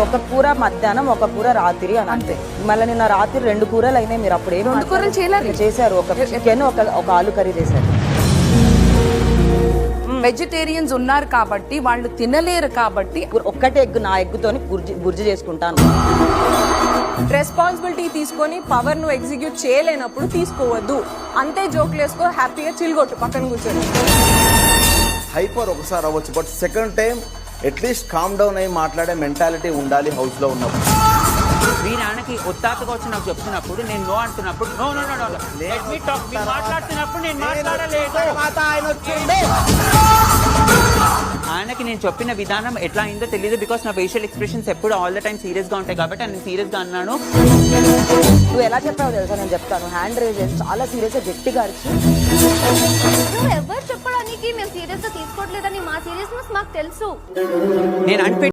ఒక కూర మధ్యాహ్నం, ఒక కూర రాత్రి అని అంతే. మళ్ళీ నిన్న రాత్రి 2 కూరలు అయినాయి. మీరు అప్పుడు ఏం 2 కూరలు చేయలేదు? చేశారు. ఒక చికెన్, ఒక ఆలు కర్రీ చేశారు. వెజిటేరియన్స్ ఉన్నారు కాబట్టి వాళ్ళు తినలేరు కాబట్టి ఒక్కటే ఎగ్, నా ఎగ్గుతోని బుర్జీ చేసుకుంటాను. రెస్పాన్సిబిలిటీ తీసుకొని పవర్ ను ఎగ్జిక్యూట్ చేయలేనప్పుడు తీసుకోవద్దు. అంతే జోక్లు వేసుకో, హ్యాపీగా చిల్గొట్టు పక్కన కూర్చొని. హైపర్ ఒకసారి అవ్వచ్చు, but second time at least calm down అయ్యి మాట్లాడే మెంటాలిటీ ఉండాలి హౌస్ లో ఉన్నప్పుడు. మీ నాన్నకి ఒత్తాతగా వచ్చి నాకు చెప్తున్నప్పుడు, నేను నో అంటున్నప్పుడు, no no no no let me talk, మీరు మాట్లాడుతున్నప్పుడు నేను మాట్లాడలేదు. ఆయనకి నేను చెప్పిన విధానం ఎట్లా అయిందో తెలియదు. బికాస్ నా ఫేషియల్ ఎక్స్ప్రెషన్స్ ఎప్పుడు ఆల్ ద టైమ్ సీరియస్ గా ఉంటాయి కాబట్టి నేను సీరియస్ గా అన్నాను. నువ్వు ఎలా చెప్పావు తెలుసా? నేను చెప్తాను. హ్యాండ్ రేజ్ చేసి చాలా సీరియస్ గా గట్టిగా అరిచి, నువ్వు ఎవరు చెప్పడానికి మేము సీరియస్ గా తీసుకోవట్లేదని మా సీరియస్నెస్ మాకు తెలుసు. నేను